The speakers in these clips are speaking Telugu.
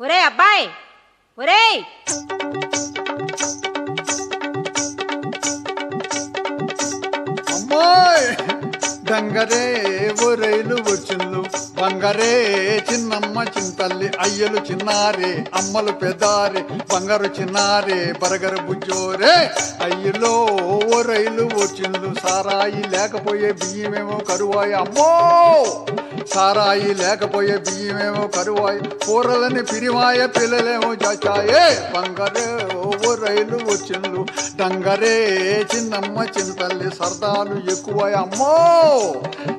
ఒరే అబ్బాయి, ఒరేయ్ అమ్మాయ్ డంగరే ఒరైలు వచ్చిండ్లు బంగారే చిన్నమ్మ చింతల్లి అయ్యలు చిన్నారే అమ్మలు పెదారే బంగారు చిన్నారే బరగరు బుజ్జోరే అయ్యలో ఓ రైలు వచ్చిండ్లు సారాయి లేకపోయే బియ్యమేమో కరువాయి అమ్మో సారాయి లేకపోయే బియ్యమేమో కరువాయి కూరలని పిరివాయ పిల్లలేమో చాచాయే బంగారే ఓ రైలు వచ్చిండ్లు డంగరే చిన్నమ్మ చింతల్లి సరదాలు ఎక్కువై అమ్మో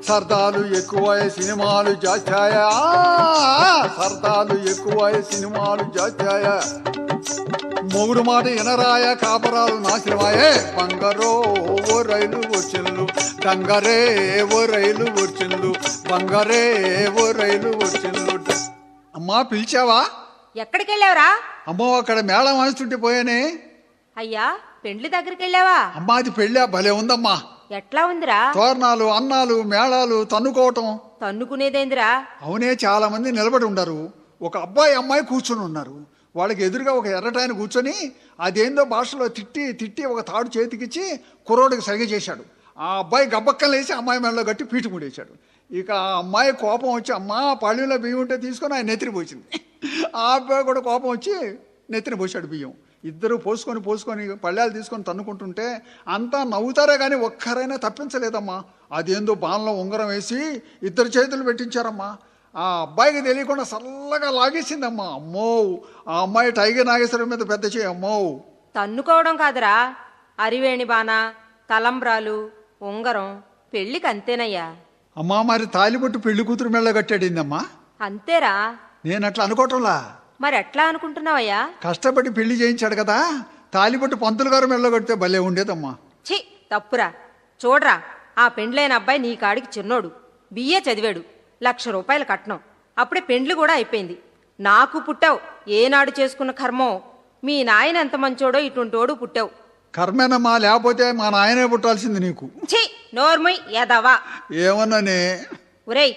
సరదాలు ఎక్కువై సినిమాలు జాచాయా సరదాలు ఎక్కువై సినిమాలు జాచాయా మొగుడు మాట ఎనరాయ కాపరాలు నాశనమాయే బంగారో ఓ రైలు వచ్చిండ్లు డంగరే ఓ రైలు వచ్చిండ్లు బంగారే ఓ రైలు వచ్చిండ్లు. అమ్మా పిలిచావా? ఎక్కడికి వెళ్ళావురా? అమ్మో అక్కడ మేళం వాయిస్తుంటే పోయానే. అయ్యా పెండ్లి దగ్గరికి వెళ్ళావా? అమ్మా అది పెళ్ళా భలే ఉందమ్మా. ఎట్లా ఉందిరా? తోరణాలు అన్నాలు మేళాలు తన్నుకోవటం. తన్నుకునేదేందిరా? అవునే చాలా మంది నిలబడి ఉండరు. ఒక అబ్బాయి అమ్మాయి కూర్చొని ఉన్నారు. వాళ్ళకి ఎదురుగా ఒక ఎర్రటాయన కూర్చొని అదేందో భాషలో తిట్టి తిట్టి ఒక తాడు చేతికిచ్చి కుర్రోడికి సరిగ చేశాడు. ఆ అబ్బాయి గబ్బక్కలు వేసి అమ్మాయి మెడలో కట్టి పీటు ముడేశాడు. ఇక ఆ అమ్మాయి కోపం వచ్చి అమ్మా పళ్ళులో బియ్యం ఉంటే తీసుకొని ఆయన నెత్తిని పోసింది. ఆ అబ్బాయి కూడా కోపం వచ్చి నెత్తిని పోసాడు బియ్యం. ఇద్దరు పోసుకొని పళ్ళాలు తీసుకొని తన్నుకుంటుంటే అంతా నవ్వుతారే కానీ ఒక్కరైనా తప్పించలేదమ్మా. అదేందో బాణలో ఉంగరం వేసి ఇద్దరు చేతులు పెట్టించారమ్మా. ఆ అబ్బాయికి తెలియకుండా చల్లగా లాగేసిందమ్మా. అమ్మో ఆ అమ్మాయి టైగర్ నాగేశ్వరం మీద పెద్ద చేయి. అమ్మో తన్నుకోవడం కాదురా, అరివేణి బాణ, తలంబ్రాలు, ఉంగరం పెళ్లికి అంతేనయ్యా. అమ్మా మరి తాలిబొట్టు పెళ్లి కూతురు మెళ్ళ కట్టాడిందమ్మా. అంతేరా. నేను అట్లా అనుకోవటంలా. మరి ఎట్లా అనుకుంటున్నావయ్యా? కష్టపడి పెళ్లి చేయించాడు కదా, తాలిబొట్టు పంతులు గారు మెళ్ళ కడితే భలే ఉండేదమ్మా. ఛీ తప్పురా. చూడరా, ఆ పెండ్లైన అబ్బాయి నీ కాడికి చిన్నోడు, బిఏ చదివాడు, 1,00,000 రూపాయలు కట్నం, అప్పుడే పెండ్లు కూడా అయిపోయింది. నాకు పుట్టావు, ఏనాడు చేసుకున్న కర్మో. మీ నాయన ఎంత మంచోడో ఇటుంటోడు పుట్టావు. కర్మేనమ్మా, లేకపోతే మా నాయనే పుట్టాల్సింది నీకు. ఛీ నోర్మయ్ ఏదవా. ఏమన్నానే? ఒరేయ్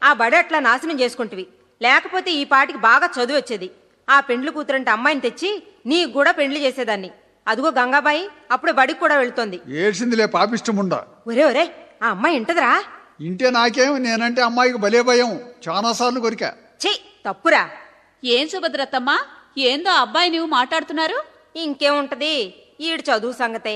ఆ బడి అట్లా నాశనం చేసుకుంటువి, లేకపోతే ఈ పాటికి బాగా చదువు వచ్చేది. ఆ పెండ్లు కూతురంటే అమ్మాయిని తెచ్చి నీకు కూడా పెండ్లి చేసేదాన్ని. అదిగో గంగాబాయి అప్పుడు బడికి కూడా వెళ్తోంది. ఏడ్చిందిలే పాపిష్టముండా. ఒరే ఒరే ఆ అమ్మాయి ఇంటదిరా? ఇంటే నాకేం, నేనంటే అమ్మాయికి భలే భయం. చాలాసార్లు కొరికా. ఛీ తప్పురా. ఏం సుభద్రత్తమ్మా, ఏందో అబ్బాయి నువ్వు మాట్లాడుతున్నారు? ఇంకేముంటది, ఈడు చదువు సంగతే.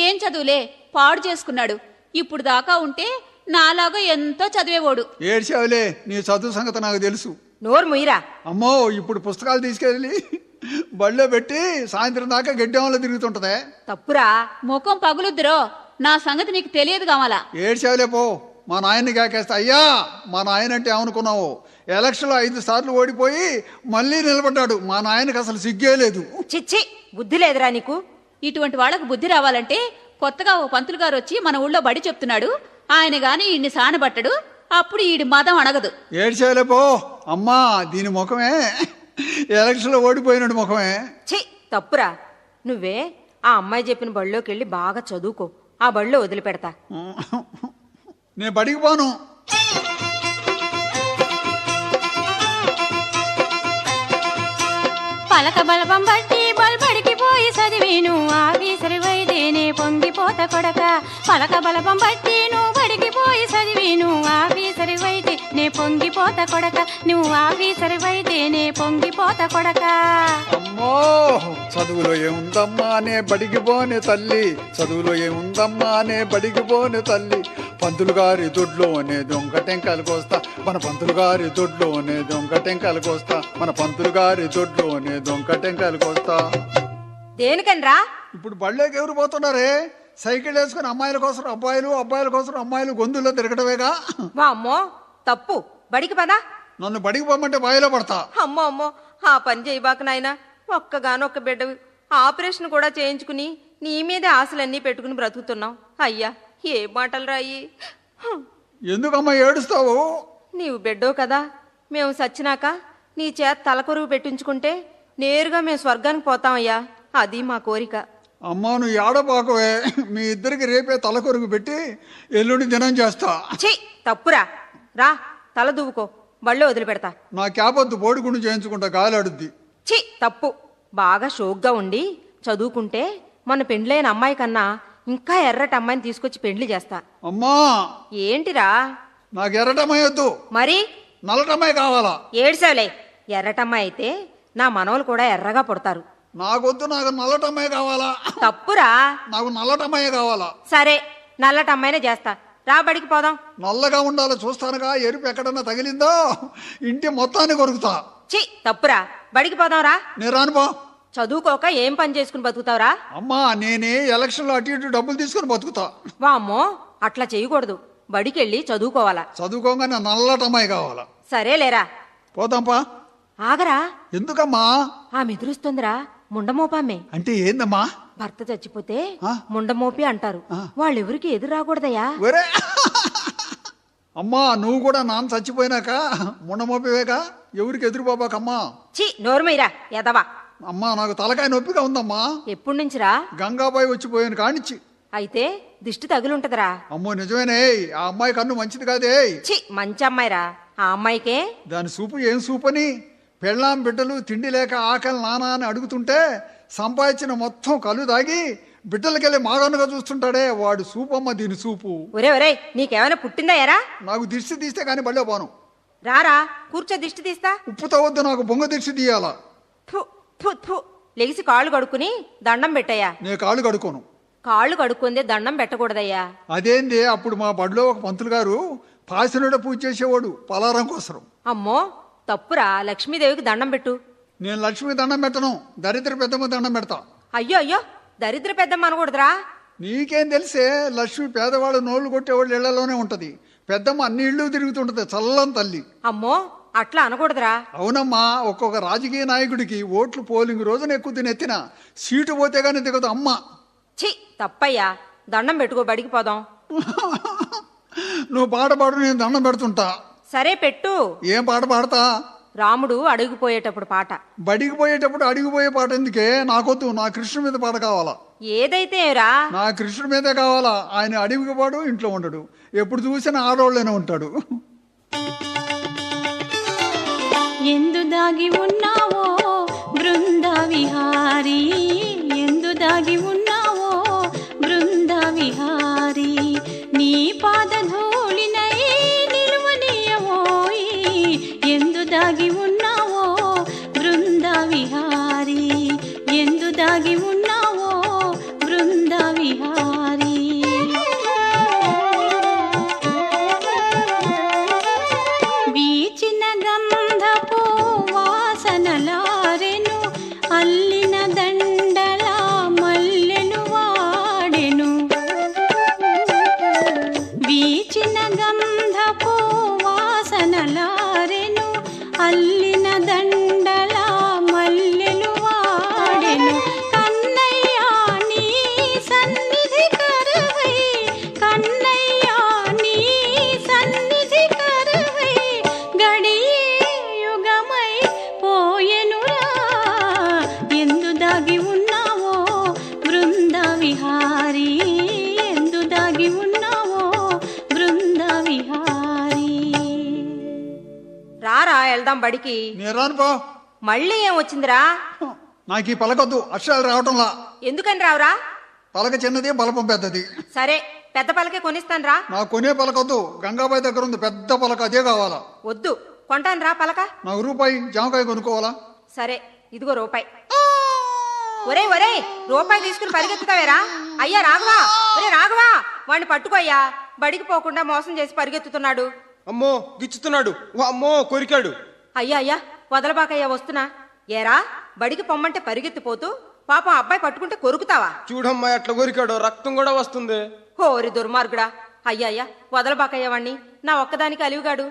ఏం చదువులే, పాడు చేసుకున్నాడు. ఇప్పుడు దాకా ఉంటే నాలాగా ఎంతో చదివేవాడు. ఏడ్చావులే, నీ చదువు సంగతి నాకు తెలుసు. నోరు ముయిరా. అమ్మో ఇప్పుడు పుస్తకాలు తీసుకెళ్ళి బళ్ళో పెట్టి సాయంత్రం దాకా గడ్డెంలో తిరుగుతుంటదే. తప్పురా. ముఖం పగులుద్దురో, నా సంగతి నీకు తెలియదు కావాలా. ఏడ్చావులే పో. మా నాయన్ని కాకేస్తా. అయ్యా మా నాయన అంటే ఏమనుకున్నావు, ఎలక్షన్లో 5 సార్లు ఓడిపోయి మళ్ళీ నిలబడ్డాడు. మా నాయనకి అసలు సిగ్గే లేదు. చిచ్చి బుద్ధి లేదురా నీకు. ఇటువంటి వాళ్ళకు బుద్ధి రావాలంటే కొత్తగా ఓ పంతులు గారు వచ్చి మన ఊళ్ళో బడి చెప్తున్నాడు. ఆయన గాని ఈయన్ని సానబట్టడు, అప్పుడు ఈడి మదం అడగదు. ఏడ్చావులే పో. అమ్మా దీని ముఖమే ఎలక్షన్లో ఓడిపోయినాడు ముఖమే. ఛీ తప్పురా. నువ్వే ఆ అమ్మాయి చెప్పిన బళ్ళోకి వెళ్ళి బాగా చదువుకో, ఆ బళ్ళో వదిలిపెడతా. నేను బడికి పోను. పలక బలపం బట్టి బల్బడికి పోయి చదివిను ఆఫీసరి వైదేనే పొంగిపోత కొడక. పలక బలపం బట్టి నువ్వు బడికి పోయి చదివిను ఆఫీసరి వైదే నే పొంగిపోత కొడక. నువ్వు ఆఫీసరి వైదేనే పొంగిపోత కొడక. అమ్మో చదువులో ఏముందమ్మా నే బడికి పోనే తల్లి, చదువులో ఏముందమ్మా నే బడికి పోనే తల్లి. పంతులు గారి దొడ్లోనే దొంగ టెంకాయలు కోస్తా, మన పంతులు గారి దొడ్లోనే దొంగ టెంకాయలు కోస్తా, మన పంతులు గారి దొడ్లోనే దొంగ టెంకాయలు కోస్తా. దేనికనరా? ఇప్పుడు బళ్ళోకి ఎవరు పోతున్నారే? సైకిల్ వేసుకుని అమ్మాయిల కోసం అబ్బాయిలు, అబ్బాయిల కోసం అమ్మాయిలు గొంతుల్లో తిరగటమేగా. వామ్మో తప్పు. బడికి పదా. నన్ను బడికి పోమంటే బాయిలో పడతా. అమ్మో అమ్మో ఆ పని చేయబాక నాయనా. ఒక్కగానొక్క బిడ్డవి, ఆపరేషన్ కూడా చేయించుకుని నీ మీదే ఆశలన్నీ పెట్టుకుని బ్రతుకుతున్నావు. అయ్యా ఏ మాటలు రాయి. ఎందుకమ్మా ఏడుస్తావు? నీవు బిడ్డో కదా, మేము సచ్చినాక నీ చేత తలకొరువు పెట్టించుకుంటే నేరుగా మేము స్వర్గానికి పోతామయ్యా. అది మా కోరిక. అమ్మా నువ్వు ఏడబాకవే, మీ ఇద్దరికి రేపే తలకొరుగు పెట్టి ఎల్లుండి దినం చేస్తా. ఛీ తప్పురా. రా తల దువ్వుకో. బళ్ళో వదిలిపెడతా. నా క్యాబొద్దు బోడిగుండు చేయించుకుంటా, గాలి అడుద్ది. ఛీ తప్పు. బాగా షోక్గా ఉండి చదువుకుంటే మన పెండ్లైన అమ్మాయి కన్నా ఇంకా ఎర్రటి అమ్మాయిని తీసుకొచ్చి పెండ్లి చేస్తా. అమ్మా, ఏంటిరా? నాకు ఎర్రటమ్మాయి వద్దు, మరి నల్లటమ్మాయి కావాలా. ఏడ్సావులే. ఎర్రటమ్మాయి అయితే నా మనవలు కూడా ఎర్రగా పుడతారు. నాకొద్దు, నాకు నల్లటమ్మాయి కావాలా. తప్పురా. నాకు నల్లటమ్మాయి కావాలా. సరే, నల్లటమ్మాయినే చేస్తా. రా బడికి పోదాం. నల్లగా ఉండాలి చూస్తానుగా, ఎరుపు ఎక్కడన్నా తగిలిందో ఇంటి మొత్తాన్ని కొరుకుతా. ఛీ తప్పురా. బడికి పోదాం రా. నేను రానుపో. చదువుకోక ఏం పని చేసుకుని బతుకుతావురా? అమ్మా, నేనే ఎలక్షన్లో అటు ఇటు డబ్బులు తీసుకుని బతుకుతా. వామ్మో, అట్లా చేయకూడదు. బడికెళ్ళి చదువుకోవాలా. చదువుకోగానే నల్లటమ్మాయి కావాలా. సరేలేరా. పోదాంపా. ఆగరా. ఎందుకమ్మా? ఆ మెదురుస్తుందిరా. ముండమోపామే. అంటే ఏందమ్మా? భర్త చచ్చిపోతే ఆ? ముండమోపి అంటారు. వాళ్ళెవరికి ఎదురు రాకూడదయ్యా. ఒరే అమ్మా, నువ్వు కూడా నాన్న చచ్చిపోయినాక ముండమోపివేగా, ఎవరికి ఎదురు బాబాకమ్మా. ఛీ నోరుమైరా ఎదవా. అమ్మా, నాకు తలకాయ నొప్పిగా ఉందమ్మా. ఎప్పుడు నుంచిరా? గంగాబాయి వచ్చిపోయాను కానిచ్చి. అయితే దిష్టి తగులుంటదిరా. అమ్మో నిజమేనే, ఆ అమ్మాయి కన్ను మంచిది కాదే. ఛీ మంచి అమ్మాయిరా. ఆ అమ్మాయికే దాని సూపు ఏం సూపు అని, పెళ్ళాం బిడ్డలు తిండి లేక ఆకలి నానా అని అడుగుతుంటే సంపాదించిన మొత్తం కళ్ళు దాగి బిడ్డలకెళ్ళి మాగనుగా చూస్తుంటాడే, వాడు సూపమ్మ దీని సూపు. ఒరే ఒరే, నీకేమైనా పుట్టిందా ఎరా? నాకు దిష్టి తీస్తే కానీ బళ్ళో పోను. రారా, కూర్చో దిష్టి తీస్తా. ఉప్పుతో వద్దు, నాకు బొంగ దిష్టి తీయాలా. థు థు థు. లెగిసి కాళ్ళు కడుక్కుని దండం పెట్టయ్యా. నేను కాళ్ళు కడుకోను. కాళ్ళు కడుక్కుందే దండం పెట్టకూడదయ్యా. అదేంది, అప్పుడు మా బడిలో ఒక పంతులు గారు పాసినుడ పూజ చేసేవాడు పలారం కోసం. అమ్మో తప్పురా. లక్ష్మీదేవికి దండం పెట్టు. నేను లక్ష్మి దండం పెట్టను, దరిద్ర పెద్దమ్మ దండం పెడతా. అయ్యో అయ్యో, దరిద్ర పెద్దమ్మ అనకూడదురా. నీకేం తెలిసే, లక్ష్మి పేదవాళ్ళు నోళ్ళు కొట్టేవాళ్ళు ఇళ్లలోనే ఉంటది. పెద్దమ్మ అన్ని ఇళ్ళు తిరుగుతుంటది, చల్లని తల్లి. అమ్మో అట్లా అనకూడదురా. అవునమ్మా, ఒక్కొక్క రాజకీయ నాయకుడికి ఓట్లు పోలింగ్ రోజున ఎక్కువ తినెత్తిన సీటు పోతే గానీ దిగదు అమ్మ. ఛీ తప్పయ్యా. దండం పెట్టుకో, బడికి పోదాం. నువ్వు పాట పాడు, నేను దండం పెడుతుంటా. సరే పెట్టు. ఏం పాట పాడతా? రాముడు అడుగుపోయేటప్పుడు పాట. బడికి పోయేటప్పుడు అడిగిపోయే పాట ఎందుకే? నాకొద్దు, నా కృష్ణుడి మీద పాట కావాలా. ఏదైతే రా. నా కృష్ణుడి మీదే కావాలా. ఆయన అడవికి పాడు, ఇంట్లో ఉండడు, ఎప్పుడు చూసినా ఆడవాళ్ళనే ఉంటాడు. ఎందు దాగి ఉన్నావో బృంద విహారీ, ఎందు దాగి ఉన్నావో బృంద విహారీ, నీ పాదధూళినై నిలువనీయవోయి, ఎందు దాగి ఉన్నావో బృంద విహారీ, ఎందు దాగి ఉన్నావో బృంద విహారీ. వీచిన గంధపు వాసనలారెను, అల్లిన దండల మల్లెలు వాడెను, వీచిన గంధపు వాసనలారెను, అల్లిన దండల మల్లెలు వాడెను, కన్నయ్యా నీ సన్నిధి కరువై, కన్నయ్యా నీ సన్నిధి కరువై, గడియే యుగమై పోయెనురా, ఎందు దాగి ఉన్నావో బృంద విహారీ, ఎందు దాగి ఉన్నావో బృంద విహారీ. రారా వెళ్దాం బడికి. నేను రానుపో. మళ్ళీ ఏం వచ్చిందిరా? నాకు ఈ పలకొద్దు, అక్షరాలు రావటంలా. ఎందుకని రావురా? పలక చిన్నది, బలపం పెద్దది. సరే పెద్ద పలకే కొనిస్తాను రా. నాకు కొనే పలకొద్దు, గంగాబాయి దగ్గర ఉంది పెద్ద పలక, అదే కావాలా. వద్దు, కొంటాను రా పలక. నాకు రూపాయి జామకాయ కొనుక్కోవాలా. సరే ఇదిగో రూపాయి. ఒరే ఒరే, రూపాయి తీసుకుని పరిగెత్తుతావేరా? అయ్యా రాఘవా, ఒరే రాఘవా, వాడిని పట్టుకోయ్యా. బడికి పోకుండా మోసం చేసి పరిగెత్తుతున్నాడు. అమ్మో గిచ్చుతున్నాడు, అమ్మో కొరికాడు. అయ్యా అయ్యా వదలబాకయ్యా, వస్తున్నా. ఏరా, బడికి పొమ్మంటే పరిగెత్తిపోతూ పాపం అబ్బాయి పట్టుకుంటే కొరుకుతావా? చూడమ్మా ఎట్లా కొరికాడు, రక్తం కూడా వస్తుంది. హోరి దుర్మార్గుడా. అయ్యా అయ్యా వదలబాకయ్యా వాణ్ణి, నా ఒక్కదానికి అలివిగాడు.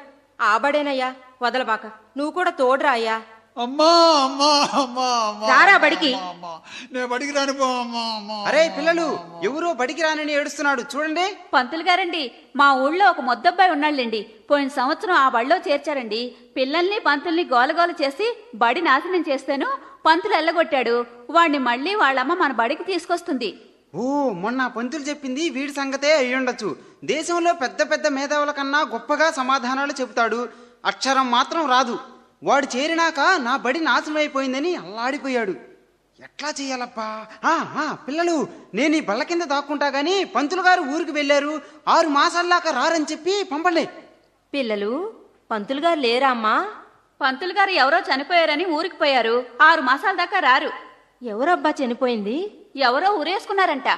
ఆ బడేనయ్యా, వదలబాక. నువ్వు కూడా తోడురా అయ్యా. అమ్మా అమ్మా అమ్మా అమ్మా, రారా బడికి. అమ్మా, నేను బడికి రానిపో. అమ్మా అమ్మా. అరే పిల్లలు, ఎవరో బడికి రానని ఏడుస్తున్నాడు చూడండి. పంతులు గారండి, మా ఊళ్ళో ఒక మొద్దబ్బాయి ఉన్నాళ్ళండి. పోయిన సంవత్సరం ఆ బడిలో చేర్చారండి. పిల్లల్ని పంతుల్ని గోలగోల చేసి బడి నాశనం చేస్తాను పంతులు ఎల్లగొట్టాడు. వాడిని మళ్ళీ వాళ్ళమ్మ మన బడికి తీసుకొస్తుంది. ఓ, మొన్న పంతులు చెప్పింది వీడి సంగతే అయ్యుండొచ్చు. దేశంలో పెద్ద పెద్ద మేధావుల కన్నా గొప్పగా సమాధానాలు చెబుతాడు. అక్షరం మాత్రం రాదు. వాడు చేరినాక నా బడి నాశనం అయిపోయిందని అల్లాడిపోయాడు. ఎట్లా చెయ్యాలప్పా? పిల్లలు, నేను ఈ బల్ల కింద దాక్కుంటా గాని పంతులు గారు ఊరికి వెళ్ళారు, 6 మాసాల్లాక రారని చెప్పి పంపండి. పిల్లలు, పంతులు గారు లేరా అమ్మా? పంతులు గారు ఎవరో చనిపోయారని ఊరికి పోయారు, 6 మాసాల దాకా రారు. ఎవరబ్బా చనిపోయింది? ఎవరో ఊరేసుకున్నారంట.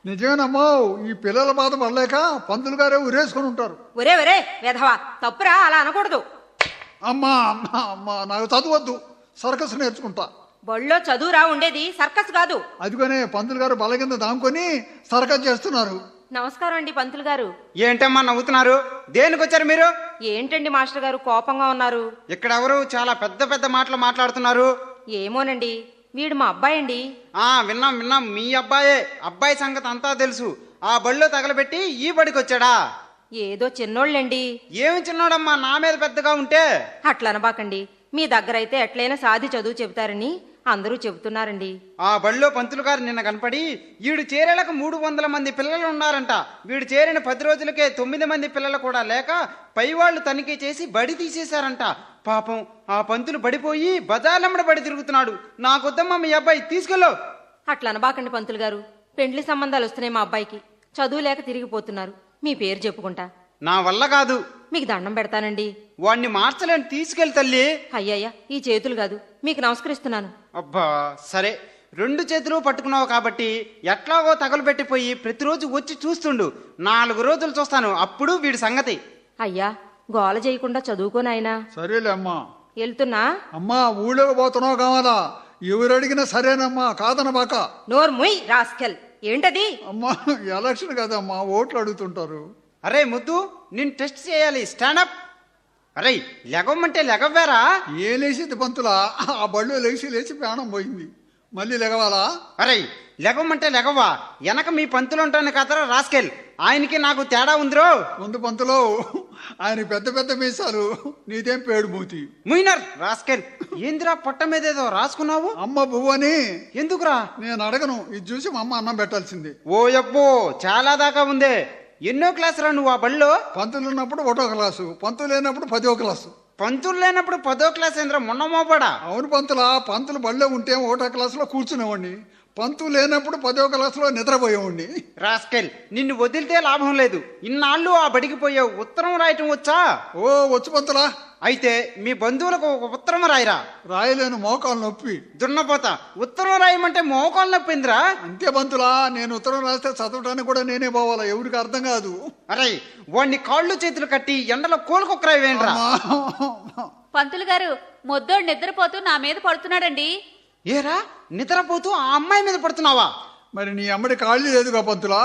నిజమేనమ్మా, ఈ పిల్లల బాధ పడలేక పంతులు గారే ఉరేసుకొని ఉంటారు. ఒరే ఒరే వెధవా, తప్పురా, అలా అనకూడదు. అమ్మా అమ్మా అమ్మా, నాకు చదవద్దు, సర్కస్ నేర్చుకుంటా. బళ్ళో చదువురా ఉండేది, సర్కస్ కాదు. అదిగోనే పంతులు గారు బల్ల కింద దాముకొని సర్కస్ చేస్తున్నారు. నమస్కారం అండి పంతులు గారు. ఏంటమ్మా నవ్వుతున్నారు? దేనికి వచ్చారు మీరు? ఏంటండి మాస్టర్ గారు కోపంగా ఉన్నారు? ఇక్కడ ఎవరు చాలా పెద్ద పెద్ద మాటలు మాట్లాడుతున్నారు? ఏమోనండి, వీడు మా అబ్బాయి అండి. విన్నాం, మీ అబ్బాయే. అబ్బాయి సంగతి అంతా తెలుసు. ఆ బడిలో తగలబెట్టి ఈ బడికి వచ్చాడా? ఏదో చిన్నోళ్ళండి. ఏమి చిన్నోడమ్మా నా మీద పెద్దగా ఉంటే? అట్లనబాకండి, మీ దగ్గరైతే ఎట్లయినా సాది చదువు చెబుతారని అందరూ చెబుతున్నారండి. ఆ బడిలో పంతులు గారు నిన్న కనపడి వీడు చేరేలకు 300 మంది పిల్లలు ఉన్నారంట. వీడు చేరిన 10 రోజులకే 9 మంది పిల్లలు కూడా లేక పైవాళ్లు తనిఖీ చేసి బడి తీసేశారంట. పాపం ఆ పంతులు బడిపోయి బజార్లమ్మడ బడి తిరుగుతున్నాడు. నాకొద్దమ్మా మీ అబ్బాయి, తీసుకెళ్ళు. అట్లనబాకండి పంతులు గారు, పెండ్లి సంబంధాలు వస్తున్నాయి మా అబ్బాయికి. చదువు లేక తిరిగిపోతున్నారు. మీ పేరు చెప్పుకుంటా. నా వల్ల కాదు. మీకు దండం పెడతానండి. వాణ్ణి మార్చలేని, తీసుకెళ్ళి తల్లి. అయ్యయ్యా, ఈ చేతులు కాదు, మీకు నమస్కరిస్తున్నాను. అబ్బా సరే, 2 చేతులు పట్టుకున్నావు కాబట్టి ఎట్లాగో తగలబెట్టిపోయి ప్రతిరోజు వచ్చి చూస్తుండు. 4 రోజులు చూస్తాను, అప్పుడు వీడి సంగతి. అయ్యా, గోల చేయకుండా చదువుకోనాయనా. సరేలే అమ్మా. వెళ్తున్నా. అమ్మా, ఊళ్ళోకి పోతున్నావు కావాలా? ఎవరు అడిగినా సరేనమ్మా, కాదనబాక. నోర్ ముయ్ రాస్కెల్. ఏంటది? అమ్మా, ఎలక్షన్ కదమ్మా, ఓట్లు అడుగుతుంటారు. అరే ముద్దు, నేను టెస్ట్ చేయాలి. స్టాండప్. అరే లెగవమంటే లెగవ్వారా? ఏ లేచింది పంతులా? ఆ బళ్ళు లేచి ప్రాణం పోయింది. మళ్ళీ లెగవాలా? అరే లెగవమంటే లెగవ్వా? వెనక మీ పంతులు ఉంటాను కదరా రాస్కెల్. ఆయనకి నాకు తేడా ఉందిరో. ముందు పంతులో, ఆయన పెద్ద పెద్ద మీసాలు, నీదేం పేడు మూతి. ముయినర్ రాస్కెల్. ఏందిరా పొట్ట మీద ఏదో రాసుకున్నావు? అమ్మ పువ్వని. ఎందుకురా? నేను అడగను, ఇది చూసి మా అమ్మ అన్నం పెట్టాల్సింది. ఓ యబ్బో, చాలా దాకా ఉందే. ఎన్నో క్లాస్ రా నువ్వు ఆ బడిలో? పంతులు ఉన్నప్పుడు 1వ క్లాసు, పంతులు లేనప్పుడు 10వ క్లాసు. పంతులు లేనప్పుడు 10వ క్లాస్ ఏంద్రా? మొన్న మోపడా? అవును పంతులా, పంతులు బడిలో ఉంటే 1వ క్లాసులో కూర్చునేవాడిని, పంతులు లేనప్పుడు 10వ క్లాసులో నిద్రపోయేవాడిని. రాస్కెల్, నిన్ను వదిలితే లాభం లేదు. ఇన్నాళ్ళు ఆ బడికి పోయావు. ఉత్తరం రాయటం వచ్చా? ఓ వచ్చు పంతులా. అయితే మీ బంధువులకు ఒక ఉత్తరం రాయిరా. రాయలేను, మోకాలు నొప్పి. దున్నపోతా, ఉత్తరం రాయమంటే మోకాలు నొప్పిందిరా. అంతే పంతులా, నేను ఉత్తరం రాస్తే చదవటానికి కూడా నేనే పోవాలా, ఎవరికి అర్థం కాదు. అరే వాడిని కాళ్ళు చేతులు కట్టి ఎండలో కోలుకొక్కరాయి వేయండిరా. పంతులు గారు, మొద్దోడు నిద్రపోతూ నా మీద పడుతున్నాడండి. ఏరా నిద్రపోతూ ఆ అమ్మాయి మీద పడుతున్నావా? మరి నీ అమ్మడి కాళ్ళు లేదుగా పంతులా?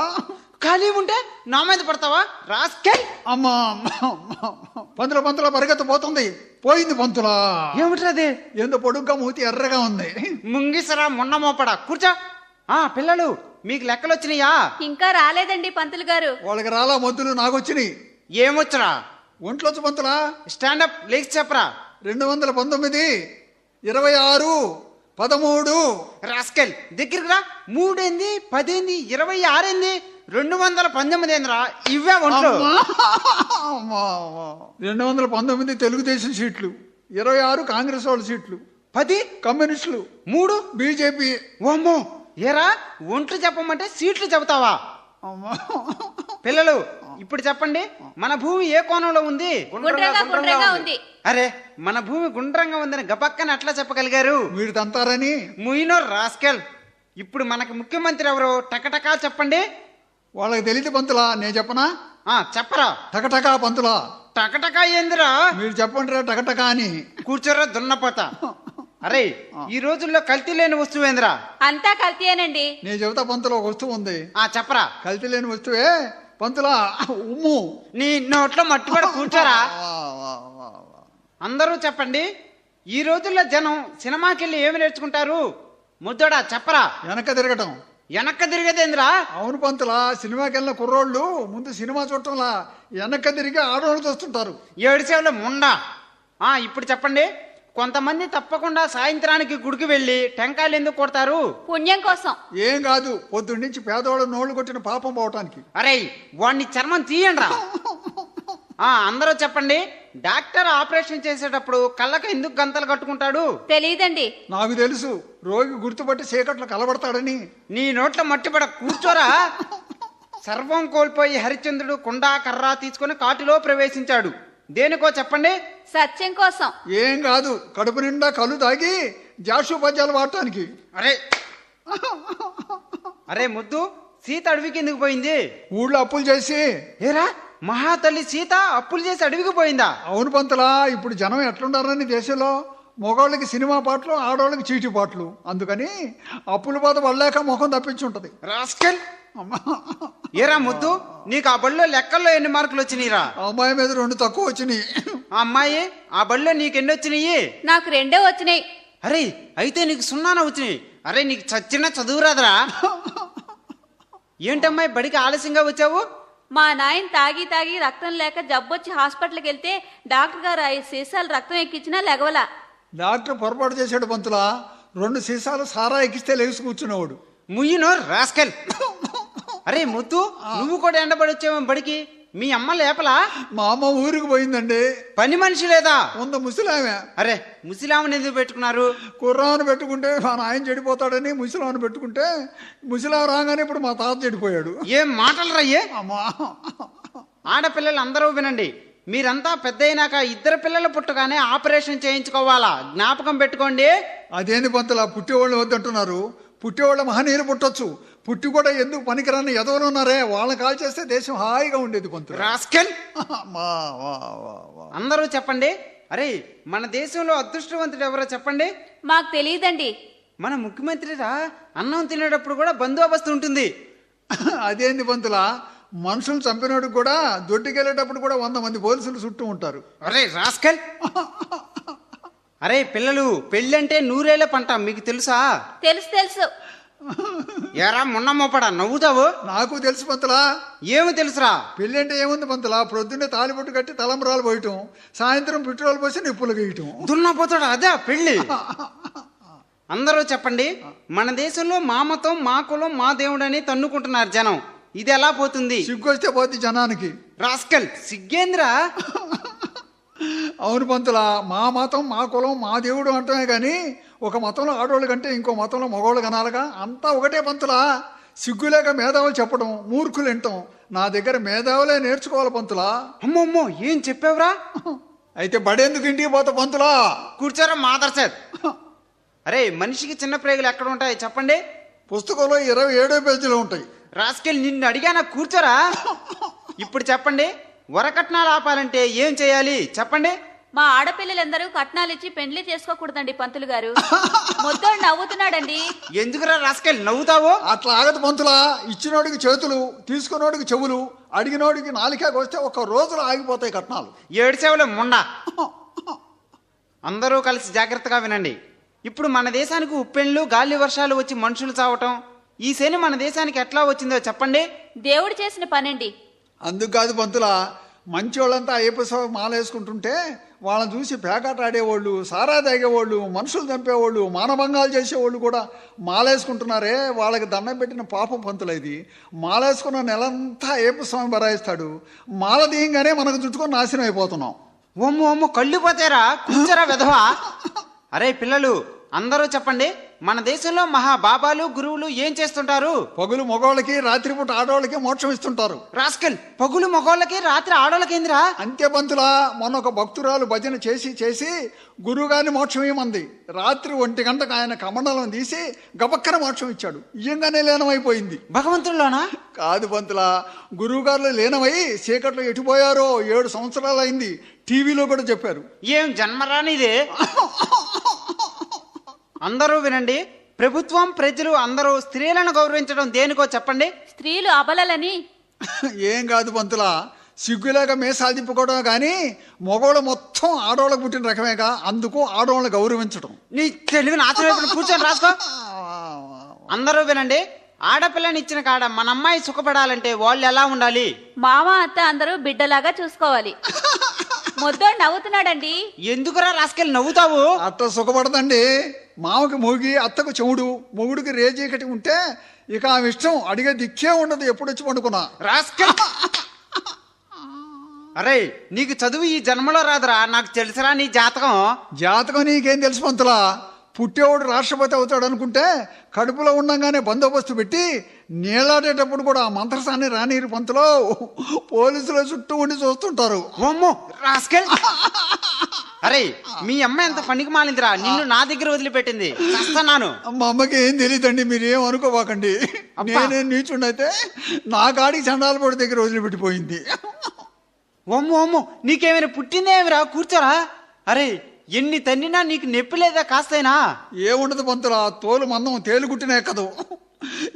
ఖాళీ ఉంటే నా మీద పడతావా రాస్కెల్? అమ్మా పంతుల పరిగెత్త పోతుంది. పోయింది పంతులా. ఏమిట్రది? ఏందో పొడుగ్గా మూతి ఎర్రగా ఉంది. ముంగిసరా మొన్న మోపడా. కూర్చో. పిల్లలు, మీకు లెక్కలు వచ్చినాయా? ఇంకా రాలేదండి పంతులు గారు. వాళ్ళకి రాలా మొద్దులు, నాకు వచ్చినాయి. ఏమొచ్చరా? ఒంట్లోచ్చు పంతులా. స్టాండప్ లేచి చెప్పరా. 219, 26, 13. రాస్కెల్ దగ్గరికి రా. 3 ఏంది, 10 ఏంది, 26 ఏంది, 219 ఏందిరా? ఇవే ఒంట్లో. 219 తెలుగుదేశం సీట్లు, 26 కాంగ్రెస్ వాళ్ళ సీట్లు, 10 కమ్యూనిస్టులు, 3 బీజేపీ. ఓమ్మో, ఏరా ఒంట్లు చెప్పమంటే సీట్లు చెబుతావా? పిల్లలు ఇప్పుడు చెప్పండి, మన భూమి ఏ కోణంలో ఉంది? గుండ్రంగా ఉంది. అరే మన భూమి గుండ్రంగా ఉందని గబక్కన అట్లా చెప్పగలిగారు? మీరు తంతారని. ముయినో రాస్కెల్. ఇప్పుడు మనకి ముఖ్యమంత్రి ఎవరో టకటకా చెప్పండి. వాళ్ళకి తెలియదు పంతులా, నేను చెప్పనా? చెప్పరా. టకటకా పంతులా. టకటకా ఏందిరా? మీరు చెప్పండి రా టకటకా అని. కూర్చోరా దున్నపోతా. అరే ఈ రోజుల్లో కల్తీ లేని వస్తువు ఏందిరా? అంతా కల్తీయేనండి. నేను చెబుతా పంతులో, ఒక వస్తువు ఉంది. చెప్పరా. కల్తీ లేని వస్తువే పంతులా, ఉమ్ము. నీ నోట్లో మట్టుబడి కూర్చోరా. అందరూ చెప్పండి, ఈ రోజుల్లో జనం సినిమాకి వెళ్ళి ఏమి నేర్చుకుంటారు? ముద్దోడా చెప్పరా. వెనక తిరగటం. వెనక్క తిరిగేదేంద్రా? అవును పంతులా, సినిమాకి వెళ్ళిన కుర్రోళ్ళు ముందు సినిమా చూడటంలా వెనక్క తిరిగి ఆడవాళ్ళు చూస్తుంటారు. 7 సేవల ముండా. ఇప్పుడు చెప్పండి, కొంతమంది తప్పకుండా సాయంత్రానికి గుడికి వెళ్ళి టెంకాయలు ఎందుకు కొడతారు? పుణ్యం కోసం. ఏం కాదు, పొద్దున్నుంచి పేదవాళ్ళు నోళ్లు కొట్టిన పాపం పోవటానికి. అరే వాడిని చర్మం తీయండి రా. అందరూ చెప్పండి, డాక్టర్ ఆపరేషన్ చేసేటప్పుడు కళ్ళకి ఎందుకు గంతలు కట్టుకుంటాడు? తెలియదండి. నాకు తెలుసు, రోగి గుర్తుపట్టి చీకట్లో కలబడతాడని. నీ నోట్లో మట్టిపడ కూర్చోరా. సర్వం కోల్పోయి హరిశ్చంద్రుడు కుండ కర్ర తీసుకుని కాటిలో ప్రవేశించాడు. దేనికో చెప్పండి. సత్యం కోసం. ఏం కాదు, కడుపు నిండా కళ్ళు తాగి జాషోపద్యాలు వాడటానికి. అరే అరే ముద్దు, సీత అడవికి ఎందుకు పోయింది? ఊళ్ళో అప్పులు చేసి. ఏరా, మహాతల్లి సీత అప్పులు చేసి అడవికి పోయిందా? అవును పంతులా, ఇప్పుడు జనం ఎట్లుండారని దేశంలో మగవాళ్ళకి సినిమా పాటలు, ఆడవాళ్ళకి చీటీ పాటలు. అందుకని అప్పుల బాధ పడలేక ముఖం తప్పించుంటది. రాస్కెల్. ఏరా ముద్దు, నీకు ఆ బడిలో లెక్కల్లో ఎన్ని మార్కులు వచ్చినాయిరా? అమ్మాయి మీద 2 తక్కువ వచ్చినాయి. ఆ అమ్మాయి ఆ బడిలో నీకు ఎన్ని వచ్చినాయి? నాకు 2 వచ్చినాయి. అరే అయితే నీకు 0 వచ్చినాయి. అరే నీకు చచ్చిన చదువురాదరా? ఏంటమ్మాయి బడికి ఆలస్యంగా వచ్చావు? మా నాయన తాగి తాగి రక్తం లేక జబ్బొచ్చి హాస్పిటల్కి వెళ్తే డాక్టర్ గారు 5 సీసాలు రక్తం ఎక్కించినా లెగవలా. డాక్టర్ పొరపాటు చేశాడు పంతులా, 2 సీసాలు సారా ఎక్కిస్తే లేచి కూర్చునేవాడు. ముయ్యినో రాస్కెల్. అరే ముద్దు, నువ్వు కూడా ఎండబడి వచ్చావు బడికి. మీ అమ్మ లేపలా? మా అమ్మ ఊరికి పోయిందండి. పని మనిషి లేదా? ముందు ముసలామె. అరే ముసిలామని ఎందుకు పెట్టుకున్నారు? కుర్రాను పెట్టుకుంటే మా నాయన చెడిపోతాడని ముసలాను పెట్టుకుంటే, ముసలాం రాగానే ఇప్పుడు మా తాత చెడిపోయాడు. ఏం మాటలు రయ్యే? అమ్మా, ఆడపిల్లలు అందరూ వినండి. మీరంతా పెద్ద అయినాక 2 పిల్లలు పుట్టగానే ఆపరేషన్ చేయించుకోవాలా, జ్ఞాపకం పెట్టుకోండి. అదేంది పంతులా, పుట్టేవాళ్ళు వద్దంటున్నారు? పుట్టేవాళ్ళ మహనీయులు పుట్టొచ్చు, పుట్టి కూడా ఎందుకు పనికిరాని ఎదవలు ఉన్నారే, వాళ్ళని కాల్ చేస్తే దేశం హాయిగా ఉండేది పంతులు. రాస్కెల్. అమ్మా, వా, వా, వా. అందరూ చెప్పండి. అరే మన దేశంలో అదృష్టవంతుడు ఎవరో చెప్పండి. మాకు తెలియదండి. మన ముఖ్యమంత్రిరా, అన్నం తినేటప్పుడు కూడా బందోబస్తు ఉంటుంది. అదేంది పంతులా, మనుషులు చంపినోడికి కూడా దొడ్డికెళ్ళేటప్పుడు కూడా 100 మంది పోలీసులు చుట్టూ ఉంటారు. అరే రాస్కెల్. అరే పిల్లలు, పెళ్ళంటే 100 పంట, మీకు తెలుసా? తెలుసు. ఎరా మొన్న మోపడా నవ్వుతావు? నాకు తెలుసు పంతులా. ఏమి తెలుసురా? పెళ్ళి అంటే ఏముంది పంతులా, ప్రొద్దున్నే తాలిబొట్టు కట్టి తలంబరాలు పోయటం, సాయంత్రం పెట్రోల్ పోసి నిప్పులు గీయటం. దున్నపోతాడు అదే పెళ్ళి. అందరూ చెప్పండి. మన దేశంలో మా మతం, మా కులం, మా దేవుడని తన్నుకుంటున్నారు జనం. ఇది ఎలా పోతుంది? సిగ్గొస్తే పోద్ది జనానికి. రాస్కెల్, సిగ్గేంద్రా? అవును పంతులా, మా మతం, మా కులం, మా దేవుడు అంటమే కానీ ఒక మతంలో ఆడవాళ్ళు కంటే ఇంకో మతంలో మగవాళ్ళు కనాలిగా. అంతా ఒకటే పంతులా. సిగ్గులేక మేధావులు చెప్పడం, మూర్ఖులు వింటాం. నా దగ్గర మేధావులే నేర్చుకోవాలి పంతులా. అమ్మమ్మో, ఏం చెప్పావురా? అయితే బడేందుకు ఇంటికి పోతా పంతులా? కూర్చోరా మాదర్సేద్. అరే మనిషికి చిన్న ప్రేగులు ఎక్కడ ఉంటాయి చెప్పండి? పుస్తకంలో 27 పేజీలు ఉంటాయి. రాస్కెల్, నిన్ను అడిగానా, కూర్చోరా. ఇప్పుడు చెప్పండి, వరకట్నాలు ఆపాలంటే ఏం చేయాలి చెప్పండి? మా ఆడపిల్లలందరూ కట్నాలు ఇచ్చి పెండ్లి చేసుకోకూడదండి పంతులు గారు. మొద్దోడు నవ్వుతున్నాడండి. ఎందుకురా రాస్కెల్ నవ్వుతావు? అట్లా ఆగదు పంతులా. ఇచ్చినోడికి చేతులు, తీసుకున్నోడికి చెవులు, అడిగినోడికి నాలికాకి వస్తే 1 రోజులో ఆగిపోతాయి కట్నాలు. 7 సేవలు ముండా. అందరూ కలిసి జాగ్రత్తగా వినండి. ఇప్పుడు మన దేశానికి ఉప్పెన్లు, గాలి వర్షాలు వచ్చి మనుషులు చావటం, ఈ శని మన దేశానికి ఎట్లా వచ్చిందో చెప్పండి? దేవుడు చేసిన పనండి. అందుకు కాదు పంతులా, మంచి వాళ్ళంతా అయ్యప్ప స్వామి మాల వేసుకుంటుంటే వాళ్ళని చూసి పేకాట ఆడేవాళ్ళు, సారా తాగేవాళ్ళు, మనుషులు చంపేవాళ్ళు, మానభంగాలు చేసేవాళ్ళు కూడా మాలేసుకుంటున్నారే, వాళ్ళకి దండం పెట్టిన పాపం పంతులు. ఇది మాలేసుకున్న నెలంతా అయ్యప్ప స్వామి బరాయిస్తాడు. మాల తీయంగానే మనకు చుట్టుకొని నాశనం అయిపోతున్నాం. ఓమ్మో కళ్ళు పోతేరా, కూర్చోరా వెధవా. అరే పిల్లలు, అందరూ చెప్పండి. మన దేశంలో మహాబాబాలు, గురువులు ఏం చేస్తుంటారు? పగులు మగవాళ్ళకి, రాత్రిపూట ఆడవాళ్ళకి మోక్షం ఇస్తుంటారు. రాస్కెల్, పగులు మగవాళ్ళకి, రాత్రి ఆడవాళ్ళకేందిరా? అంతే పంతులా, మొన్న ఒక భక్తురాలు భజన చేసి గురువుగారిని మోక్షం ఇవ్వమంది. రాత్రి 1 గంటకు ఆయన కమండలం తీసి గబక్కన మోక్షం ఇచ్చాడు. ఇయ్యంగానే లీనమైపోయింది. భగవంతుల్లోనా? కాదు పంతులా, గురువుగారులు లీనమై చీకట్లో ఎటుపోయారో 7 సంవత్సరాలు అయింది. టీవీలో కూడా చెప్పారు. ఏం జన్మరానిదే. అందరూ వినండి. ప్రభుత్వం, ప్రజలు అందరూ స్త్రీలను గౌరవించడం దేనికో చెప్పండి? స్త్రీలు అబలలని. ఏం కాదు పంతులా, సిగ్గులేక మీసాలు తిప్పుకోవడమే కానీ మగవాళ్ళు మొత్తం ఆడవాళ్ళకు పుట్టిన రకమేగా. అందుకు ఆడవాళ్ళని గౌరవించడం. నీ తెలివి నాశనం. కూర్చొని రాసుకో. అందరూ వినండి. ఆడపిల్లని ఇచ్చిన కాడ మన అమ్మాయి సుఖపడాలంటే వాళ్ళు ఎలా ఉండాలి? మామ, అత్త అందరూ బిడ్డలాగా చూసుకోవాలి. మొద్దోడు నవ్వుతున్నాడండి. ఎందుకురా రాస్కెల్ నవ్వుతావు? అట్ట సుఖపడదండి. మామకి మొగి, అత్తకు చెవుడు, మొగుడికి రేజీకటి ఉంటే ఇక ఆమె ఇష్టం, అడిగే దిక్కే ఉండదు. ఎప్పుడు వచ్చి పండుకున్నా. రాస్కెల్. అరే నీకు చదువు ఈ జన్మలో రాదురా, నాకు తెలుసురా నీ జాతకం. జాతకం నీకేం తెలుసు పంతులా? పుట్టేవాడు రాష్ట్రపతి అవుతాడు అనుకుంటే కడుపులో ఉండంగానే బందోబస్తు పెట్టి నీళ్ళాడేటప్పుడు కూడా ఆ మంత్రసాన్ని రానీరు పంతులో పోలీసులు చుట్టూ ఉండి చూస్తుంటారు. ఓమ్మో రాస్కెల్. అరే మీ అమ్మ ఎంత పనికి మాలిందిరా, నిన్ను నా దగ్గర వదిలిపెట్టింది. చేస్తున్నాను. మా అమ్మకి ఏం తెలియదండి, మీరేం అనుకోబాకండి. నేనేం నీచుండైతే నా కాడికి చండాలపడి దగ్గర వదిలిపెట్టిపోయింది. ఓమ్మో ఓమ్మో నీకేమైనా పుట్టిందేమిరా, కూర్చోరా. అరే ఎన్ని తన్నినా నీకు నొప్పి లేదా కాస్తైనా? ఏముండదు పంతులా, తోలు మందం తేలుగుట్టినే కదూ.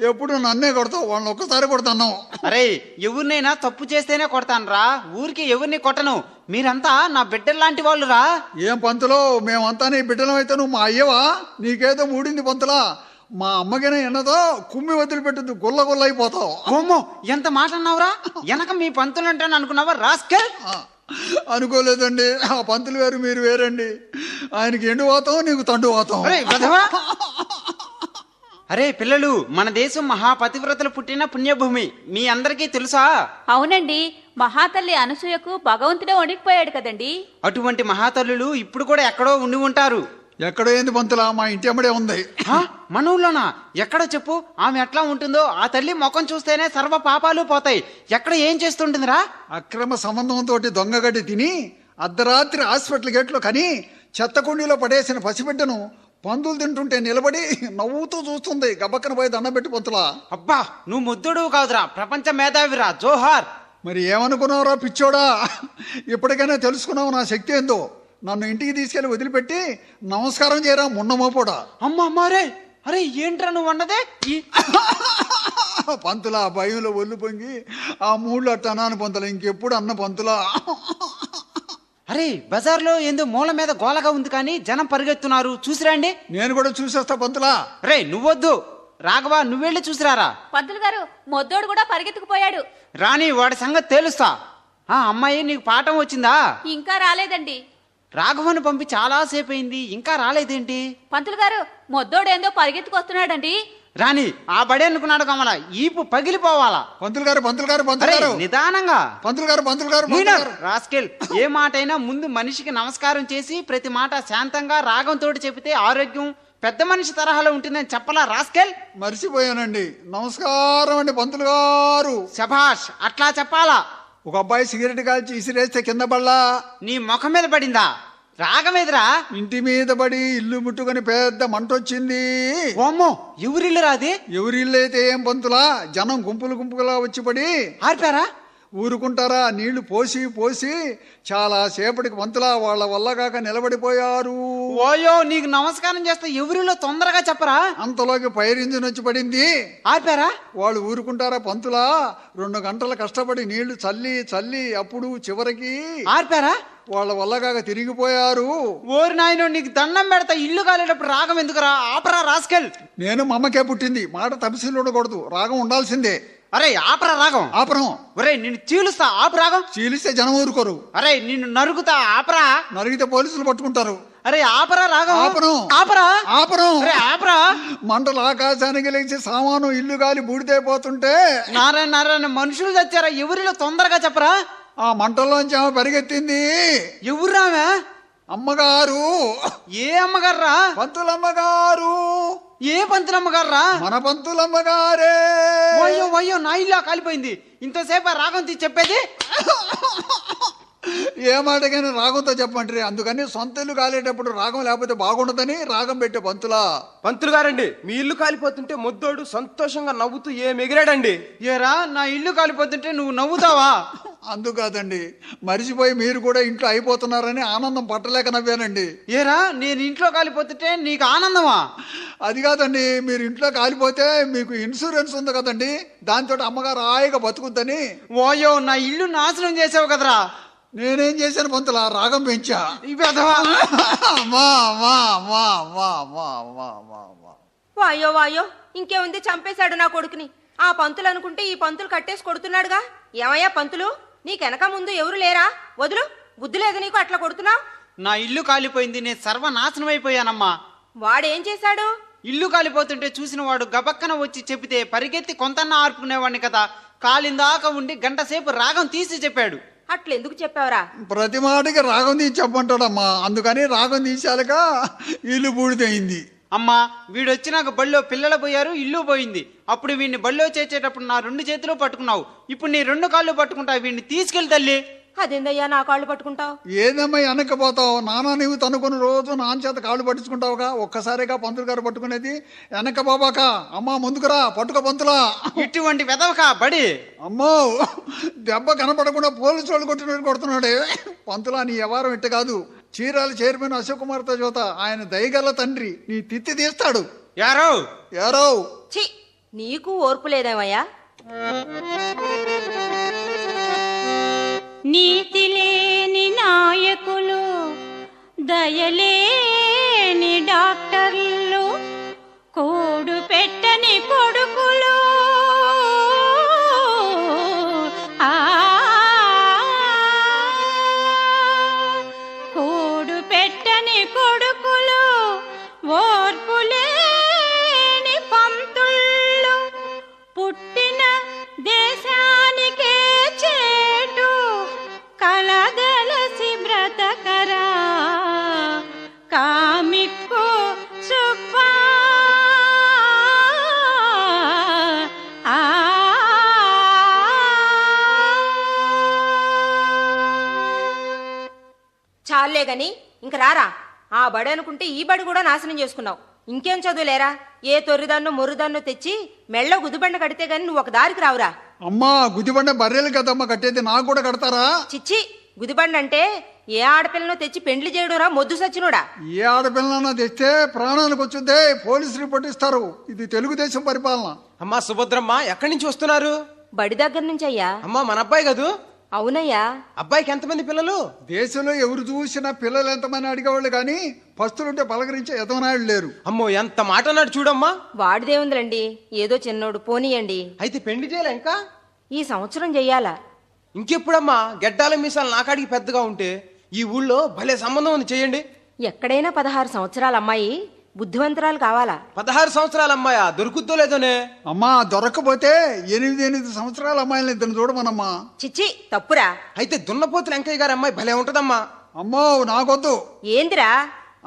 ఎప్పుడు నన్నే కొడతావు, వాళ్ళని ఒక్కసారి కొడతాను. అరే ఎవరినైనా తప్పు చేస్తేనే కొడతాను రా, ఊరికి ఎవరిని కొట్టను. మీరంతా నా బిడ్డల్లాంటి వాళ్ళు రా. ఏం పంతులో, మేమంతా నీ బిడ్డలం అయితే నువ్వు మా అయ్యవా? నీకేదో మూడింది పంతులా. మా అమ్మకైనా ఎన్నదో కుమ్మి వదిలిపెట్టుద్ది, గుల్ల గుల్ల అయిపోతావు. ఓమ్మో ఎంత మాట అన్నావురా, వెనక మీ పంతులు అంటాను అనుకున్నావా రాస్కెల్? అనుకోలేదండి, ఆ పంతులు వేరు మీరు వేరండి. ఆయనకి ఎండు వాతం, నీకు తండు వాతం. అరే వెధవా. అరే పిల్లలు, మన దేశం మహాపతివ్రతలు పుట్టిన పుణ్యభూమి, మీ అందరికీ తెలుసా? అవునండి, మహాతల్లి అనసూయకు భగవంతుడే వణికిపోయాడు కదండి. అటువంటి మహాతల్లులు ఇప్పుడు కూడా ఎక్కడో ఉండి ఉంటారు. ఎక్కడో ఏంది పంతులా, మా ఇంటి అమ్మడే ఉంది. హా? మన ఊళ్ళోనా? ఎక్కడ చెప్పు. ఆమె ఎట్లా ఉంటుందో, ఆ తల్లి ముఖం చూస్తేనే సర్వ పాపాలు పోతాయి. ఎక్కడ ఏం చేస్తుంటుందిరా? అక్రమ సంబంధంతో దొంగగడ్డి తిని అర్ధరాత్రి హాస్పిటల్ గేట్లో కని చెత్త కుండీలో పడేసిన పసిబిడ్డను పందులు తింటుంటే నిలబడి నవ్వుతూ చూస్తుంది. గబక్కన పోయి దండం పెట్టి పంతులా. అబ్బా నువ్వు ముద్దుడు కాదురా, ప్రపంచ మేధావిరా, జోహార్. మరి ఏమనుకున్నావురా పిచ్చోడా? ఇప్పటికైనా తెలుసుకున్నావు నా శక్తి ఏందో. నన్ను ఇంటికి తీసుకెళ్లి వదిలిపెట్టి నమస్కారం చేయరా మున్నమోపోడా. అమ్మారే, అరే ఏంట్రా నువ్వు అన్నదే? పంతులా భయంలో ఒళ్ళు పొంగి ఆ మూడు అట్ట అన్నాను పంతులా, ఇంకెప్పుడు అన్న పంతులా. అరే బజార్లో ఏందో మూల మీద గోలగా ఉంది కానీ జనం పరిగెత్తున్నారు, చూసిరండి. నేను కూడా చూసేస్తా పంతులా. రే నువ్వొద్దు, రాఘవా నువ్వెళ్ళి చూసిరారా. పంతులు గారు, మొద్దోడు కూడా పరిగెత్తుకుపోయాడు. రాని వాడి సంగతి తేలుస్తా. ఆ అమ్మాయి నీకు పాఠం వచ్చిందా? ఇంకా రాలేదండి. రాఘవను పంపి చాలా సేపు అయింది, ఇంకా రాలేదేంటి? పంతులు గారు, మొద్దోడేందో పరిగెత్తుకొస్తున్నాడండి. రాని ఆ బడే అనుకున్నాడు కమల, ఈపు పగిలిపోవాలా. పంతులు గారు పంతులు గారు పంతులు అరే గారు నిదానంగా. పంతులు గారు పంతులు గారు పంతులు గారు. రాస్కెల్, ఏ మాటైనా ముందు మనిషికి నమస్కారం చేసి ప్రతి మాట శాంతంగా రాగంతో చెబితే ఆరోగ్యం పెద్ద మనిషి తరహాలో ఉంటుందని చెప్పలా రాస్కెల్? మర్చిపోయానండి. నమస్కారం అండి పంతులు గారు. శభాష్, అట్లా చెప్పాలా. ఒక అబ్బాయి సిగరెట్ కాల్చి ఇసిరేస్తే కింద పడలా, నీ ముఖం మీద పడిందా? రాగమేదిరా? ఇంటి మీద పడి ఇల్లు ముట్టుకొని పెద్ద మంట వచ్చింది. ఓమ్మో ఎవరిల్లు రాది? ఎవరి ఇల్లు అయితే ఏం పంతులా, జనం గుంపులు గుంపులుగా వచ్చి పడి ఆర్పారా? ఊరుకుంటారా? నీళ్లు పోసి పోసి చాలా సేపటికి పంతులా వాళ్ళ వల్ల కాక నిలబడిపోయారు. ఓయో నీకు నమస్కారం చేస్తే ఎవరిలో తొందరగా చెప్పరా? అంతలోకి ఫైర్ ఇంజిన్ వచ్చి పడింది. ఆర్పారా? వాళ్ళు ఊరుకుంటారా పంతులా? 2 గంటలు కష్టపడి నీళ్లు చల్లి చల్లి అప్పుడు చివరికి ఆర్పారా? వాళ్ళ వల్ల కాక తిరిగిపోయారు. ఓరి నాయనో, నీకు దండం పెడతా, ఇల్లు కాలేటప్పుడు రాగం ఎందుకురా? ఆపరా రాస్కెల్. నేను మా అమ్మకే పుట్టింది, మాట తపశీలు ఉండకూడదు, రాగం ఉండాల్సిందే. అరే ఆపరా రాగం. ఆపరం. ఒరే నిన్ను చీలుస్తా, ఆపు రాగం. చీలిస్తే జనం ఊరుకోరు. అరే నిన్ను నరుకుతా, ఆపరా. నరిగితే పోలీసులు పట్టుకుంటారు. అరే ఆపరా రాగం. ఆపను. ఆపరా. ఆపరం. అరే ఆపరా. మంటలు ఆకాశానికి లేచి సామాను ఇల్లు గాలి బూడిదైపోతుంటే నారాయణ నారాయణ, మనుషులు తెచ్చారా? ఎవరిలో తొందరగా చెప్పరా? ఆ మంటల్లోంచి ఆమె పరిగెత్తింది. ఎవరురావా? అమ్మగారు. ఏ అమ్మగారా? పంతులమ్మగారు. ఏ పంతులమ్మగారా? మన పంతులమ్మగారే. అయ్యో అయ్యో, నా ఇల్లు కాలిపోయింది. ఇంతసేపు ఆ రాగం తీసి చెప్పేది? ఏ మాటకైనా రాగంతో చెప్పంటారు. అందుకని సొంత ఇల్లు కాలేటప్పుడు రాగం లేకపోతే బాగుండదని రాగం పెట్టే పంతులా. పంతులు గారండి, మీ ఇల్లు కాలిపోతుంటే ముద్దోడు సంతోషంగా నవ్వుతూ ఎగిరాడండి. ఏరా నా ఇల్లు కాలిపోతుంటే నువ్వు నవ్వుతావా? అందుకాదండి, మరిచిపోయి మీరు కూడా ఇంట్లో అయిపోతున్నారని ఆనందం పట్టలేక నవ్వానండి. ఏరా నేను ఇంట్లో కాలిపోతుంటే నీకు ఆనందమా? అది కాదండి, మీరు ఇంట్లో కాలిపోతే మీకు ఇన్సూరెన్స్ ఉంది కదండి, దాంతో అమ్మగారు హాయిగా బతుకుద్దని. ఓయో నా ఇల్లు నాశనం చేసావు కదరా. నేనేం చేశాను పంతులా, రాగం పెంచా. వాయో వాయో, ఇంకేముంది, చంపేశాడు నా కొడుకుని. ఆ పంతులు అనుకుంటే ఈ పంతులు కట్టేసి కొడుతున్నాడుగా. ఏమయ్యా పంతులు, నీకెనక ముందు ఎవరు లేరా? వదులు, బుద్ధి లేదు నీకు, అట్లా కొడుతున్నావు. నా ఇల్లు కాలిపోయింది, నేను సర్వనాశనం అయిపోయానమ్మా. వాడేం చేశాడు? ఇల్లు కాలిపోతుంటే చూసిన వాడు గబక్కన వచ్చి చెబితే పరిగెత్తి కొంతన్నా ఆర్పుకునేవాడిని కదా. కాలిందాక ఉండి గంట సేపు రాగం తీసి చెప్పాడు. అట్లెందుకు చెప్పావురా? ప్రతి మాటకి రాగం తీసి చెప్పంటాడమ్మా, అందుకని రాగం తీసాక ఇల్లు బూడిదయింది. అమ్మా వీడొచ్చి నాకు బళ్ళో పిల్లలు పోయారు, ఇల్లు పోయింది. అప్పుడు వీడిని బళ్ళో చేర్చేటప్పుడు నా 2 చేతులు పట్టుకున్నావు, ఇప్పుడు నీ 2 కాళ్ళు పట్టుకుంటావు. వీడిని తీసుకెళ్ళి తల్లి. అదేందయ్యా నా కాళ్ళు పట్టుకుంటావు? ఏదమ్మా వెనక్కపోతావు? నాన్న నీవు తనుకుని రోజు నాన్న చేత కాళ్ళు పట్టించుకుంటావుగా, ఒక్కసారిగా పంతులు గారు పట్టుకునేది. వెనక బాబాక అమ్మా ముందుకురా, పట్టుక పంతులా. ఇటువంటి వెదవకా బడి. అమ్మో దెబ్బ కనపడకుండా పోలీసు వాళ్ళు కొట్టినట్టు కొడుతున్నాడే. పంతులా నీ వ్యవహారం ఇట్ట కాదు. చీరాల చైర్మన్ అశోక్ కుమార్తో జోత, ఆయన దయగల తండ్రి, నీ తిత్తి తీస్తాడు. యారో యారో ఛీ, నీకు ఓర్పు లేదేమయ్యా? నీతి లేని నాయకులు, దయలేని డాక్టర్లు, కోడు పెట్టని కొడుకులు, ఆ కోడు పెట్టని కొడుకులు, ఓర్పు లేని పంతుళ్ళు, పుట్టిన దేశానికే చేటు కలదలసి బ్రతకరా కామిక్కు సుబ్బా. ఆ చాలే గాని ఇంక రారా. ఆ బడి అనుకుంటే ఈ బడి కూడా నాశనం చేసుకున్నావు. ఇంకేం చదువులేరా? ఏ తొర్రిదాన్నో మొర్రిదాన్నో తెచ్చి మెళ్ళో గుదిబండ కడితే గాని నువ్వు ఒక దారికి రావురా. అమ్మా గుదిబండ బర్రెలు కదమ్మా కట్టేది, నాకు కూడా కడతారా? చిచ్చి, గుదిబండ అంటే ఏ ఆడపిల్లనో తెచ్చి పెండ్లి చేయడురా మొద్దు సచ్చినోడా. ఏ ఆడపిల్లనన్నా తెస్తే ప్రాణానికి వచ్చిందే పోలీసు రిపోర్ట్ ఇస్తారు. ఇది తెలుగుదేశం పరిపాలన. అమ్మా సుభద్రమ్మ, ఎక్కడి నుంచి వస్తున్నారు? బడి దగ్గర నుంచి అయ్యా. అమ్మా మన అబ్బాయి కదూ? అవునయ్యా. అబ్బాయికి ఎంతమంది పిల్లలు? దేశంలో ఎవరు చూసినా పిల్లలు ఎంతమంది అడిగేవాళ్ళు కానీ పస్తులుంటే పలకరించే ఎదవనాయుడు లేరు. అమ్మో ఎంత మాట అన్నాడు చూడమ్మా. వాడిదేముందిలండి, ఏదో చిన్నోడు, పోనీయండి. అయితే పెళ్లి చేయాలా ఇంకా? ఈ సంవత్సరం చెయ్యాలా? ఇంకెప్పుడమ్మా? గెడ్డాల మీసాలు నాకాడికి పెద్దగా ఉంటే ఈ ఊళ్ళో భలే సంబంధం ఉంది, చేయండి. ఎక్కడైనా 16 సంవత్సరాల అమ్మాయి బుద్ధివంతురాలు కావాలా? 16 సంవత్సరాల అమ్మాయా? దొరుకుద్దో లేదోనే. అమ్మా దొరకపోతే 8 సంవత్సరాల అమ్మాయిని ఇద్దరు చూడమనమ్మా. చిచ్చి, తప్పురా. అయితే దున్నపోతులు వెంకయ్య గారి అమ్మాయి భలే ఉంటదమ్మా. అమ్మో నాకొద్దు. ఏందిరా?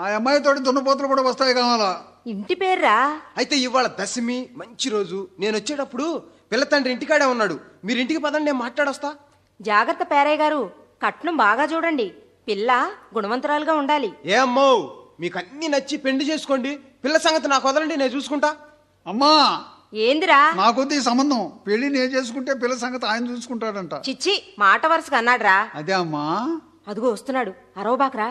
ఆ అమ్మాయితోటి దున్నపోతులు కూడా వస్తాయి కావాలా. ఇంటి పేర్రా? అయితే ఇవాళ దశమి మంచి రోజు. నేను వచ్చేటప్పుడు పిల్ల తండ్రి ఇంటికాడే ఉన్నాడు. మీరు ఇంటికి పదండి, నేను మాట్లాడొస్తా. జాగ్రత్త పేరయ్య గారు, కట్నం బాగా చూడండి. పిల్ల గుణవంతురాలుగా ఉండాలి. ఏ అమ్మో, మీకు అన్ని నచ్చి పెళ్లి చేసుకోండి. పిల్ల సంగతి నాకు వదలండి, నేను చూసుకుంటా. అమ్మా ఏందిరా? నాకొద్దు ఈ సంబంధం. పెళ్లి నేను చేసుకుంటే పిల్ల సంగతి ఆయన చూసుకుంటాడంట. చిచ్చి, మాట వరుసగా అన్నాడ్రా. అదే అమ్మా. అదిగో వస్తున్నాడు, అరవబాకరా.